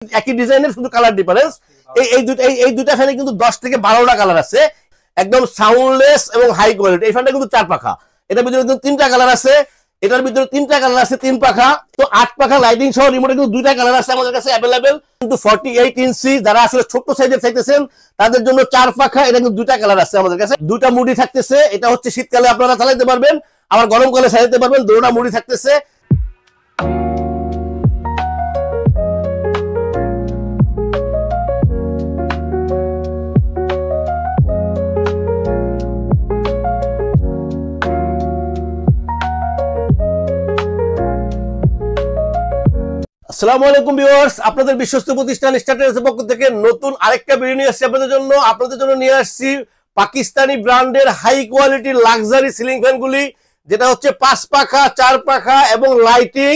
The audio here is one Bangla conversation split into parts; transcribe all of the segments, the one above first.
একই ডিজাইনের, শুধু কালার ডিফারেন্স। এই দুইটা ফ্যানে কিন্তু 10 থেকে 12টা কালার আছে, একদম সাউন্ডলেস এবং হাই কোয়ালিটি। এই ফ্যানটা কিন্তু 4 পাখা, এটার ভিতরে কিন্তু 3টা কালার আছে, এটার ভিতরে 3টা কালার আছে, 3 পাখা। তো 8 পাখা লাইটিং সহ রিমোটে কিন্তু 2টা কালার আছে আমাদের কাছে অ্যাভেলেবেল। কিন্তু 48 ইঞ্চি যারা আসলে ছোট সাইজের চাইতেছেন তাদের জন্য 4 পাখা, এটা কিন্তু 2টা কালার আছে আমাদের কাছে। 2টা মুডি থাকতেছে, এটা হচ্ছে শীতকালে আপনারা চালাতে পারবেন, আবার গরমকালে চালাতে পারবেন, 2টা মুডি থাকতেছে। আসসালামু আলাইকুম ভিউয়ার্স, আপনাদের বিশ্বস্ত প্রতিষ্ঠান স্টার ট্রেডার্সের পক্ষ থেকে নতুন আরেকটা ভিডিও নিয়ে আসছি আপনাদের জন্য নিয়ে আসছি পাকিস্তানি ব্র্যান্ডের হাই কোয়ালিটির লাক্সারি সিলিং ফ্যানগুলি, যেটা হচ্ছে 5 পাখা, 4 পাখা এবং লাইটিং,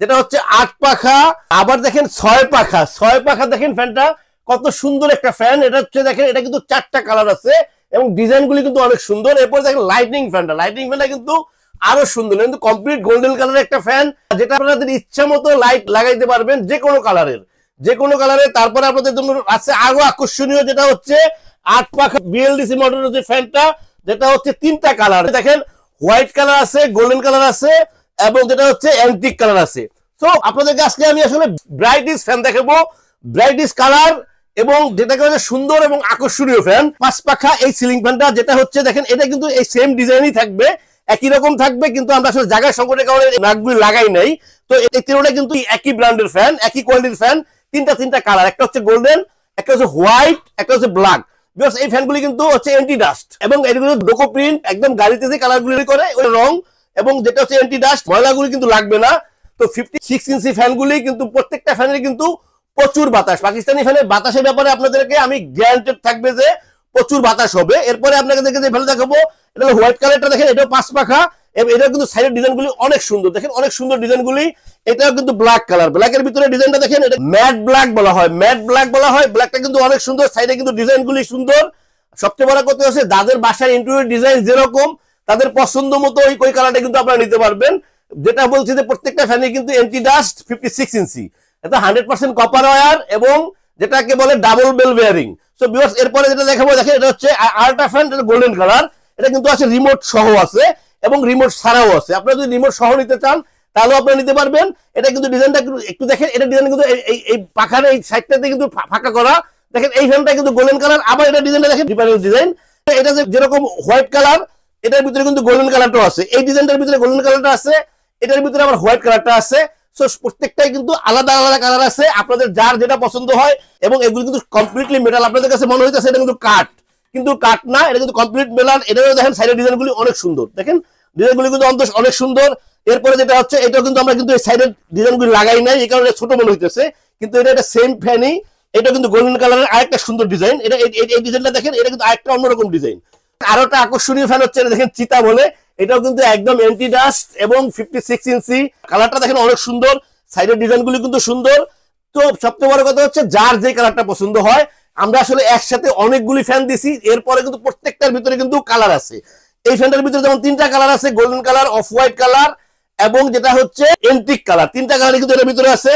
যেটা হচ্ছে 8 পাখা। আবার দেখেন 6 পাখা দেখেন ফ্যানটা কত সুন্দর একটা ফ্যান। এটা হচ্ছে দেখেন, এটা কিন্তু 4টা কালার আছে এবং ডিজাইনগুলি কিন্তু অনেক সুন্দর। এরপর দেখেন লাইটিং ফ্যানটা কিন্তু আরো সুন্দর, কিন্তু কমপ্লিট গোল্ডেন কালারের একটা ফ্যান, যেটা আপনাদের ইচ্ছা মতো লাইট লাগাইতে পারবেন যে কোনো কালারের। তারপরে আপনাদের জন্য আছে আরো আকর্ষণীয়, যেটা হচ্ছে 8 পাখা বিএলডিসি মডেলের যে ফ্যানটা, যেটা হচ্ছে 3টা কালার দেখেন, হোয়াইট কালার আছে, গোল্ডেন কালার আছে এবং যেটা হচ্ছে অ্যান্টিক কালার আছে। তো আপনাদেরকে আজকে আমি আসলে ব্রাইটিস ফ্যান দেখাবো, ব্রাইটিস কালার এবং যেটাকে হচ্ছে সুন্দর এবং আকর্ষণীয় ফ্যান। 5 পাখা এই সিলিং ফ্যানটা, যেটা হচ্ছে দেখেন, এটা কিন্তু এই সেম ডিজাইনই থাকবে, একই রকম থাকবে, কিন্তু আমরা আসলে জায়গার সংকটের কারণে নাটগুলি লাগাই নাই। তো এই তিনটা কিন্তু একই ব্র্যান্ডের ফ্যান, একই কোয়ালিটির ফ্যান, তিনটা কালার, একটা হচ্ছে গোল্ডেন, একটা হচ্ছে হোয়াইট, একটা হচ্ছে ব্ল্যাক। বিকজ এই ফ্যানগুলি কিন্তু হচ্ছে অ্যান্টি ডাস্ট এবং এগুলো ডোকো প্রিন্ট, একদম গাড়িতে যে কালারগুলি করে ওই রং, এবং যেটা হচ্ছে অ্যান্টি ডাস্ট, ময়লাগুলি কিন্তু লাগবে না। তো 56 ইঞ্চি ফ্যানগুলি কিন্তু প্রত্যেকটা ফ্যানের কিন্তু প্রচুর বাতাস। পাকিস্তানি ফ্যানের বাতাসের ব্যাপারে আপনাদেরকে আমি গ্যারান্টেড থাকবে যে প্রচুর বাতাস হবে। এরপরে আপনাকে যে ফ্যান দেখাবো, এটা হলো হোয়াইট কালারটা, দেখেন এটাও 5 পাখা এবং এটাও কিন্তু সাইডের ডিজাইনগুলি অনেক সুন্দর, দেখেন অনেক সুন্দর ডিজাইনগুলি। এটাও কিন্তু ব্ল্যাক কালার, ব্ল্যাকের ভিতরে ডিজাইনটা দেখেন, এটা ম্যাট ব্ল্যাক বলা হয়, ব্ল্যাকটা কিন্তু অনেক সুন্দর, সাইডে কিন্তু ডিজাইনগুলি সুন্দর। সবচেয়ে বড় কথা হচ্ছে যাদের বাসার ইন্টেরিয়র ডিজাইন যেরকম, তাদের পছন্দ মতো ওই কালারটা কিন্তু আপনারা নিতে পারবেন। যেটা বলছি যে প্রত্যেকটা ফ্যানে কিন্তু অ্যান্টি ডাস্ট, 56 ইঞ্চি, এটা 100% কপার ওয়্যার এবং যেটাকে বলে double ball bearing. So viewers, এরপরে যেটা দেখাবো, দেখেন এটা হচ্ছে আরেকটা ফ্যান, এটা গোল্ডেন কালার, এটা কিন্তু আছে রিমোট সহ আছে এবং রিমোট ছাড়াও আছে। আপনারা যদি রিমোট সহ নিতে চান তাহলেও আপনারা নিতে পারবেন। এটা কিন্তু ডিজাইনটা একটু দেখেন, এটা ডিজাইন কিন্তু এই পাখার এই সাইডটাতে কিন্তু ফাঁকা করা, দেখেন এই ফ্যানটা কিন্তু গোল্ডেন কালার। আবার এটা ডিজাইনটা দেখেন ডিফারেন্ট ডিজাইন, এটা যেরকম হোয়াইট কালার, এটার ভিতরে কিন্তু গোল্ডেন কালারটাও আছে, এই ডিজাইনটার ভিতরে গোল্ডেন কালারটা আছে, এটার ভিতরে আবার হোয়াইট কালারটা আছে। সো প্রত্যেকটাই কিন্তু আলাদা আলাদা কালার আছে, আপনাদের যার যেটা পছন্দ হয়। এবং এগুলো কিন্তু কমপ্লিটলি মেটাল, আপনাদের কাছে মনে হইতেছে এটা কিন্তু কাঠ, কিন্তু কাঠ না, এটা কিন্তু কমপ্লিট মেটাল। এটাও দেখেন সাইডের ডিজাইনগুলি অনেক সুন্দর, দেখেন ডিজাইনগুলি কিন্তু অনেক সুন্দর। এরপরে যেটা হচ্ছে, এটাও কিন্তু আমরা কিন্তু এই সাইডের ডিজাইনগুলি লাগাই নাই, এই কারণে ছোট মনে হইতেছে, কিন্তু এটা সেম ফ্যানই। এটা কিন্তু গোল্ডেন কালারের আরেকটা সুন্দর ডিজাইন, এটা এই ডিজাইনটা দেখেন, এটা কিন্তু আরেকটা অন্যরকম ডিজাইন। আরো একটা আকর্ষণীয় ফ্যান হচ্ছে, দেখেন চিতা বলে, এটাও কিন্তু একদম অ্যান্টি ডাস্ট এবং 56 ইঞ্চি, কালারটা দেখেন অনেক সুন্দর, সাইডের ডিজাইনগুলি কিন্তু সুন্দর। তো সবচেয়ে বড় কথা হচ্ছে যার যে কালারটা পছন্দ হয়, আমরা আসলে একসাথে অনেকগুলি ফ্যান দিছি, এরপরে কিন্তু প্রত্যেকটার ভিতরে কিন্তু কালার আছে। এই ফ্যানটার ভিতরে যেমন 3টা কালার আছে, golden colour, off white colour এবং যেটা হচ্ছে এন্টিক কালার, 3টা কালার কিন্তু এর ভিতরে আছে।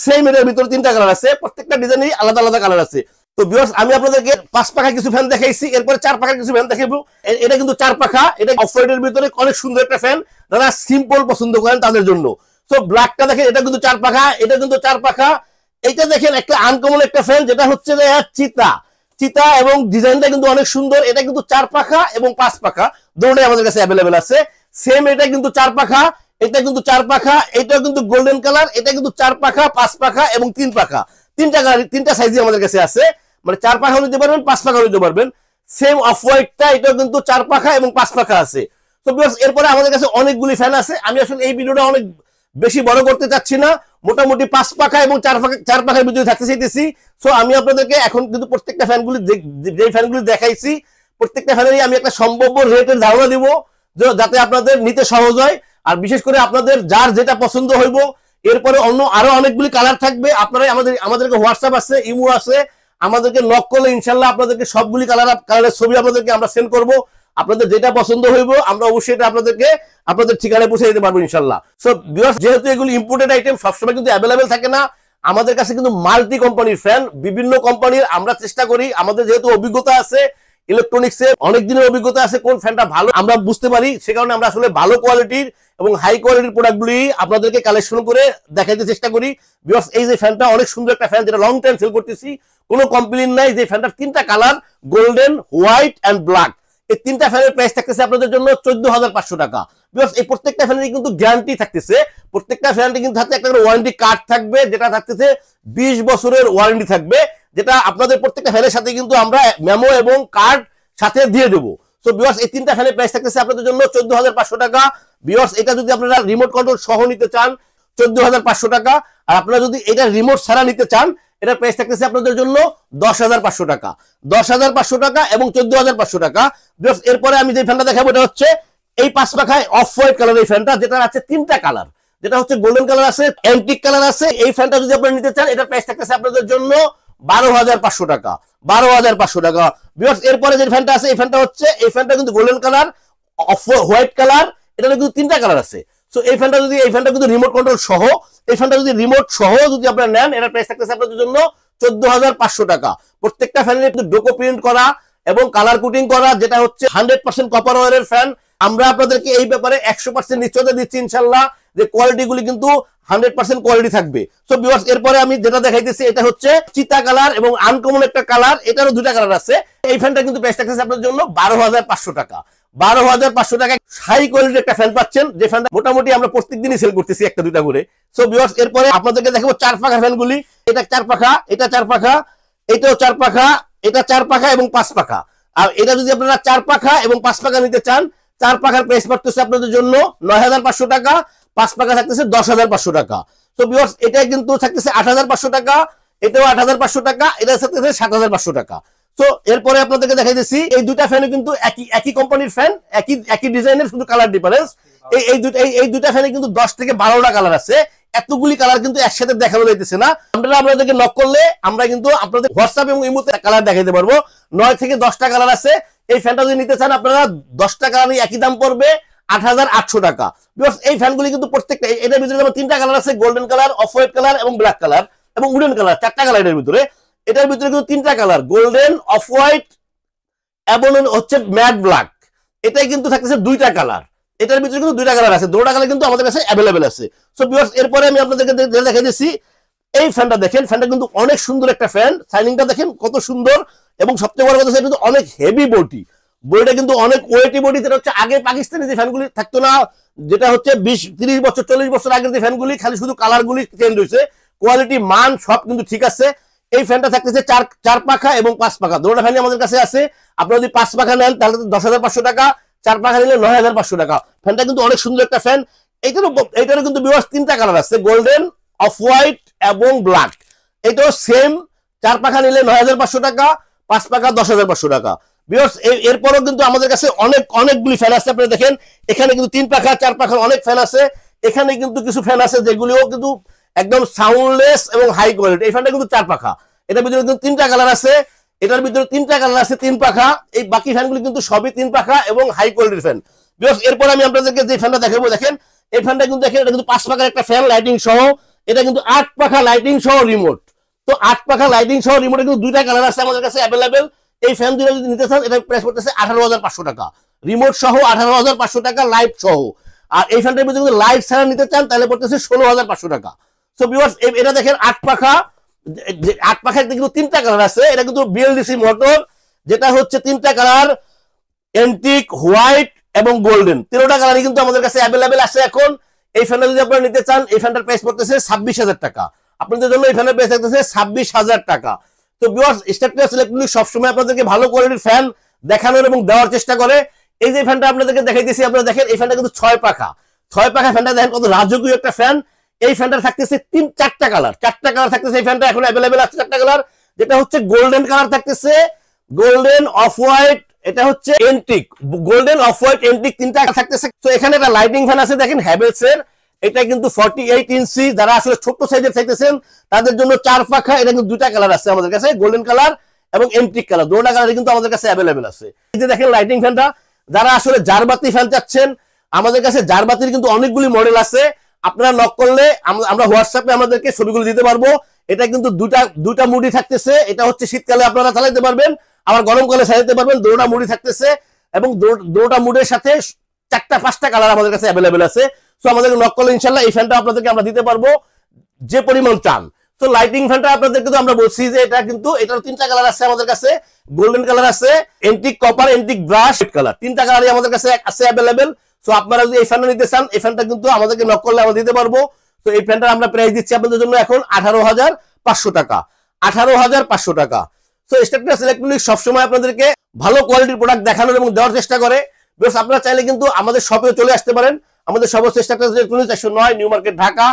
সেম এর ভিতরে 3টা কালার আছে, প্রত্যেকটা ডিজাইনেই আলাদা আলাদা কালার আছে। তো ভিউয়ার্স, আমি আপনাদেরকে 5 পাখা কিছু ফ্যান দেখাইছি, এরপরে 4 পাখা কিছু ফ্যান দেখাবো। এটা কিন্তু 4 পাখা, এটা অফ হোয়াইটের ভিতরে অনেক সুন্দর একটা ফ্যান, যারা সিম্পল পছন্দ করেন তাদের জন্য। তো ব্ল্যাকটা দেখেন, এটা কিন্তু 4 পাখা, এটা কিন্তু 4 পাখা। এইটা দেখেন একটা আনকমন একটা ফ্যান, যেটা হচ্ছে যে চিতা এবং ডিজাইনটা কিন্তু অনেক সুন্দর। এটা কিন্তু 4 পাখা এবং 5 পাখা দুটোই আমাদের কাছে অ্যাভেলেবেল আছে। সেম এটা কিন্তু 4 পাখা, এটা কিন্তু 4 পাখা, এটাও কিন্তু গোল্ডেন কালার, এটা কিন্তু 4 পাখা, 5 পাখা এবং 3 পাখা, 3টা সাইজে আমাদের কাছে আছে। মানে 4 পাখা নিতে পারবেন, 5 পাখা নিতে পারবেন। সেম অফ হোয়াইটটা, এটাও কিন্তু 4 পাখা এবং 5 পাখা আছে। তো এরপরে আমাদের কাছে অনেকগুলি ফ্যান আছে। আমি আসলে এই ভিডিওটা অনেক বেশি বড় করতে চাচ্ছি না, মোটামুটি 5 পাখা এবং 4 পাখার ভিতরে থাকতে চাইতেছি। সো আমি আপনাদেরকে এখন কিন্তু প্রত্যেকটা ফ্যানগুলি, যে ফ্যানগুলি দেখাইছি, প্রত্যেকটা ফ্যানেরই আমি একটা সম্ভাব্য রেটের ধারণা দিব, যাতে আপনাদের নিতে সহজ হয়। আর বিশেষ করে আপনাদের যার যেটা পছন্দ হইব, এরপরে আরো অনেকগুলি কালার থাকবে। আপনারা আমাদেরকে হোয়াটসঅ্যাপ আছে, ইমো আছে, আমাদেরকে নক করলে ইনশাল্লাহ আপনাদেরকে সবগুলি কালারের ছবি আপনাদেরকে আমরা সেন্ড করব। আপনাদের যেটা পছন্দ হইব আমরা অবশ্যই এটা আপনাদেরকে আপনাদের ঠিকানায় পৌঁছে দিতে পারবো ইনশাল্লাহ। সো ভিউয়ার্স, যেহেতু এগুলো ইম্পোর্টেড আইটেম, সবসময় কিন্তু অ্যাভেলেবেল থাকে না, আমাদের কাছে কিন্তু মাল্টি কোম্পানির ফ্যান, বিভিন্ন কোম্পানির আমরা চেষ্টা করি, আমাদের যেহেতু অভিজ্ঞতা আছে ইলেকট্রনিক্সে, অনেক দিনের অভিজ্ঞতা আছে, কোন ফ্যানটা ভালো আমরা বুঝতে পারি, সে কারণে আমরা আসলে ভালো কোয়ালিটির এবং হাই কোয়ালিটির প্রোডাক্টগুলি আপনাদেরকে কালেকশন করে দেখাইতে চেষ্টা করি। বিকজ এই যে ফ্যানটা অনেক সুন্দর একটা ফ্যান, যেটা লং টাইম সেল করতেছি, কোনো কমপ্লেইন নাই। যে ফ্যানটার 3টা colour, golden, white and black, এই 3টা ফ্যানের প্রাইস থাকতেছে আপনাদের জন্য 14,500 টাকা। বিকজ এই প্রত্যেকটা ফ্যানের কিন্তু গ্যারান্টি থাকতেছে, প্রত্যেকটা ফ্যানটি কিন্তু হাতে একটা করে ওয়ারেন্টি কার্ড থাকবে, যেটা থাকতেছে 20 বছরের ওয়ারেন্টি থাকবে, যেটা আপনাদের প্রত্যেকটা ফ্যানের সাথে কিন্তু আমরা মেমো এবং কার্ড সাথে দিয়ে দেবো। সো বিকজ এই 3টা ফ্যানের প্রাইস থাকতেছে আপনাদের জন্য 14,500 টাকা। বিকজ এটা যদি আপনারা রিমোট কন্ট্রোল সহ নিতে চান 14,500 টাকা, আর আপনারা যদি এটা রিমোট ছাড়া নিতে চান এটার প্রাইস থাকতেছে আপনাদের জন্য 10,500 টাকা। 10,500 টাকা এবং 14,500 টাকা। বিকজ এরপরে আমি যে ফ্যানটা দেখাবো এটা হচ্ছে এই 5 পাখায় অফ হোয়াইট কালার এই ফ্যানটা, যেটা আছে 3টা কালার, যেটা হচ্ছে গোল্ডেন কালার আছে, অ্যান্টিক কালার আছে। এই ফ্যানটা যদি আপনারা নিতে চান এটার প্রাইস থাকতেছে আপনাদের জন্য 12,500 টাকা। 12,500 টাকা। বিকজ এরপরে যে ফ্যানটা আছে এই ফ্যানটা হচ্ছে, এই ফ্যানটা কিন্তু golden colour, off white colour, এটা কিন্তু 3টা কালার আছে। সো এই ফ্যানটা কিন্তু রিমোট কন্ট্রোল সহ, এই ফ্যানটা যদি রিমোট সহ যদি আপনারা নেন এটার প্রাইস থাকতেছে আপনাদের জন্য 14,500 টাকা। প্রত্যেকটা ফ্যানের কিন্তু ডোকো প্রিন্ট করা এবং কালার কোটিং করা, যেটা হচ্ছে 100% কপার ওয়্যারের ফ্যান। আমরা আপনাদেরকে এই ব্যাপারে 100% নিশ্চয়তা দিচ্ছি ইনশাআল্লাহ, যে কোয়ালিটি গুলি কিন্তু 100% কোয়ালিটি থাকবে। সো ভিউয়ার্স এরপরে আমি যেটা দেখাইতেছি এটা হচ্ছে চিতা কালার এবং আনকমন একটা কালার, এটারও 2টা কালার আছে। এই ফ্যানটা কিন্তু প্রাইস থাকতেছে আপনাদের জন্য 12,500 টাকা। 12,500 টাকা হাই কোয়ালিটির একটা ফ্যান পাচ্ছেন, যে ফ্যানটা মোটামুটি আমরা প্রত্যেকদিনই সেল করতেছি 1টা 2টা করে। সো ভিউয়ার্স এরপরে আপনাদেরকে দেখাবো 4 পাখা ফ্যানগুলি। এটা 4 পাখা, এটা 4 পাখা, এটাও 4 পাখা, এটা 4 পাখা এবং 5 পাখা। আর এটা যদি আপনারা 4 পাখা এবং 5 পাখা নিতে চান, 4 পাখার প্রাইস পড়তেছে আপনাদের জন্য 9,500 টাকা, 5 পাখা থাকতেছে 10,500 টাকা। তো ভিউয়ার্স এটা কিন্তু থাকতেছে 8,500 টাকা, এটাও 8,500 টাকা, এটা থাকতেছে 7,500 টাকা। তো এরপরে আপনাদেরকে দেখাই দিচ্ছি এই 2টা ফ্যানে কিন্তু একই কোম্পানির ফ্যান, একই ডিজাইনের, শুধু কালার ডিফারেন্স। এই 2টা ফ্যানে কিন্তু 10 থেকে 12টা কালার আছে। এতগুলি কালার কিন্তু একসাথে দেখানো যাইতেছে না। আপনারা আপনাদেরকে নক করলে আমরা কিন্তু আপনাদের হোয়াটসঅ্যাপ এবং ইমোতে কালার দেখাইতে পারবো। 9 থেকে 10টা কালার আছে। এই ফ্যানটা যদি নিতে চান আপনারা 10টা কালারই একই দাম পড়বে 8,800 টাকা। বিকজ এই ফ্যানগুলি কিন্তু প্রত্যেকটা, এটার ভিতরে যেমন 3টা কালার আছে, golden colour, off white colour এবং ব্ল্যাক কালার এবং উডেন কালার, 4টা কালার এটার ভিতরে। এটার ভিতরে কিন্তু 3টা কালার, গোল্ডেন, অফ হোয়াইট এবং হচ্ছে ম্যাট ব্ল্যাক। এটাই কিন্তু থাকতেছে 2টা কালার। এটার ভিতরে কিন্তু 2টা কালার আছে, 2টা কালার কিন্তু আমাদের কাছে অ্যাভেলেবেল আছে। সো ভিউয়ার্স এরপরে আমি আপনাদেরকে দেখাই দিচ্ছি এই ফ্যানটা। দেখেন ফ্যানটা কিন্তু অনেক সুন্দর একটা ফ্যান, শাইনিংটা দেখেন কত সুন্দর, এবং সবচেয়ে বড় কথা সেটা কিন্তু অনেক হেভি বডি, বডিটা কিন্তু অনেক ওয়েটি বডি। যেটা হচ্ছে আগে পাকিস্তানি যে ফ্যানগুলি থাকতো না, যেটা হচ্ছে 20-30 বছর 40 বছর আগের যে ফ্যানগুলি, খালি শুধু কালারগুলি চেঞ্জ হয়েছে, কোয়ালিটি মান সব কিন্তু ঠিক আছে। এই ফ্যানটা থাকতেছে 4 পাখা এবং 5 পাখা, 2টা ফ্যানই আমাদের কাছে আছে। আপনারা যদি 5 পাখা নেন তাহলে 10,500 টাকা, 4 পাখা নিলে 9,500 টাকা। ফ্যানটা কিন্তু অনেক সুন্দর একটা ফ্যান। এইটারও কিন্তু ভিউয়ার্স 3টা কালার আছে, গোল্ডেন, অফ হোয়াইট এবং ব্ল্যাক। এটাও সেম, 4 পাখা নিলে 9,500 টাকা, 5 পাখা 10,500 টাকা। ভিউয়ার্স এরপরও কিন্তু আমাদের কাছে অনেকগুলি ফ্যান আছে। আপনারা দেখেন এখানে কিন্তু 3 পাখা 4 পাখার অনেক ফ্যান আছে। এখানে কিন্তু কিছু ফ্যান আছে যেগুলিও কিন্তু একদম সাউন্ডলেস এবং হাই কোয়ালিটি। এই ফ্যানটা কিন্তু 4 পাখা, এটার ভিতরে কিন্তু 3টা কালার আছে, এটার ভিতরে 3টা কালার আছে, 3 পাখা। এই বাকি ফ্যানগুলি কিন্তু সবই 3 পাখা এবং হাই কোয়ালিটির ফ্যান। ভিউয়ার্স এরপর আমি আপনাদেরকে যে ফ্যানটা দেখাবো, দেখেন এই ফ্যানটা কিন্তু দেখেন, এটা কিন্তু 5 পাখার একটা ফ্যান লাইটিং সহ। এটা কিন্তু 8 পাখা লাইটিং সহ রিমোট। তো 8 পাখা লাইটিং সহ রিমোটে কিন্তু 2টা কালার আছে আমাদের কাছে অ্যাভেলেবেল। এই ফ্যান দুটো যদি নিতে চান এটা প্রাইস পড়তেছে 18,500 টাকা, রিমোট সহ 18,500 টাকা, লাইট সহ। আর এই ফ্যানটার ভিতরে যদি লাইট ছাড়া নিতে চান তাহলে পড়তেছে 16,500 টাকা। সো ভিউয়ার্স এটা দেখেন 8 পাখা, 8 পাখার কিন্তু 3টা কালার আছে। এটা কিন্তু বিএলডিসি মোটর, যেটা হচ্ছে 3টা কালার, অ্যান্টিক, হোয়াইট এবং গোল্ডেন, 13টা কালারই কিন্তু আমাদের কাছে অ্যাভেলেবেল আছে এখন। এই ফ্যানটা যদি আপনারা নিতে চান এই ফ্যানটার প্রাইস পড়তেছে 26,000 টাকা। আপনাদের জন্য এই ফ্যানের প্রাইস থাকতেছে 26,000 টাকা। তো ভিউয়ার্স স্টারটেস ইলেকট্রনিক্স সবসময় আপনাদেরকে ভালো কোয়ালিটির ফ্যান দেখানোর এবং দেওয়ার চেষ্টা করে। এই যে ফ্যানটা আপনাদেরকে দেখাইতেছি, আপনারা দেখেন এই ফ্যানটা কিন্তু 6 পাখা। 6 পাখা ফ্যানটা দেখেন কত রাজকীয় একটা ফ্যান। এই ফ্যানটা থাকতেছে 4টা কালার, 4টা কালার থাকতেছে। এই ফ্যানটা এখন অ্যাভেলেবেল আছে 4টা কালার, যেটা হচ্ছে গোল্ডেন কালার থাকতেছে, গোল্ডেন, অফ হোয়াইট, এটা হচ্ছে antique, golden, off white, antique, 3টা থাকতেছে। তো এখানে একটা লাইটিং ফ্যান আছে দেখেন হ্যাভেলস এর, এটা কিন্তু 48 ইঞ্চি। যারা আসলে ছোট সাইজের চাইতেছেন তাদের জন্য 4 পাখা। এটা কিন্তু 2টা কালার আছে আমাদের কাছে, গোল্ডেন কালার এবং এন্টিক কালার, 2টা কালার কিন্তু আমাদের কাছে অ্যাভেলেবেল আছে। এই যে দেখেন লাইটিং ফ্যানটা, যারা আসলে জারবাতি ফ্যান চাচ্ছেন আমাদের কাছে জারবাতির কিন্তু অনেকগুলি মডেল আছে। আপনারা নক করলে আমরা হোয়াটসঅ্যাপে আমাদেরকে ছবিগুলো দিতে পারবো। এটা কিন্তু দুটা মুডি থাকতেছে। এটা হচ্ছে শীতকালে আপনারা চালাতে পারবেন, আবার গরমকালে চালাতে পারবেন। দুটো মুডি থাকতেছে এবং দুটো মুডের সাথে 4টা-5টা কালার আমাদের কাছে অ্যাভেলেবেল আছে। সো আমাদেরকে নক করলে ইনশাআল্লাহ এই ফ্যানটা আপনাদেরকে আমরা দিতে পারবো যে পরিমাণ চান। তো লাইটিং ফ্যানটা আপনাদেরকে তো আমরা বলছি যে এটা কিন্তু এটার 3টা কালার আছে আমাদের কাছে। গোল্ডেন কালার আছে, antique copper, antique brush colour, 3টা কালারই আমাদের কাছে আছে অ্যাভেলেবেল। সো আপনারা যদি এই ফ্যানটা নিতে চান, এই ফ্যানটা কিন্তু আমাদেরকে নক করলে আমরা দিতে পারবো। তো এই ফ্যানটা আমরা প্রাইস দিচ্ছি আপনাদের জন্য এখন 18,500 টাকা। 18,500 টাকা। সো স্টারটেস ইলেকট্রনিক্স সবসময় আপনাদেরকে ভালো কোয়ালিটির প্রোডাক্ট দেখানোর এবং দেওয়ার চেষ্টা করে। বেশ, আপনারা চাইলে কিন্তু আমাদের শপে চলে আসতে পারেন। আমাদের শপ হচ্ছে স্টারটেস ইলেকট্রনিক্স 109 নিউ মার্কেট, ঢাকা।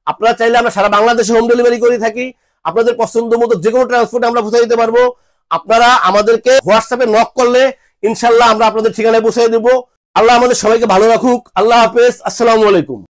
আপনারা চাইলে আমরা সারা বাংলাদেশে হোম ডেলিভারি করে থাকি। আপনাদের পছন্দ মতো যে কোনো ট্রান্সপোর্টে আমরা পৌঁছে দিতে পারবো। আপনারা আমাদেরকে হোয়াটসঅ্যাপে নক করলে ইনশাআল্লাহ আমরা আপনাদের ঠিকানায় পৌঁছে দেবো। আল্লাহ আমাদের সবাইকে ভালো রাখুক। আল্লাহ হাফেজ, আসসালামু আলাইকুম।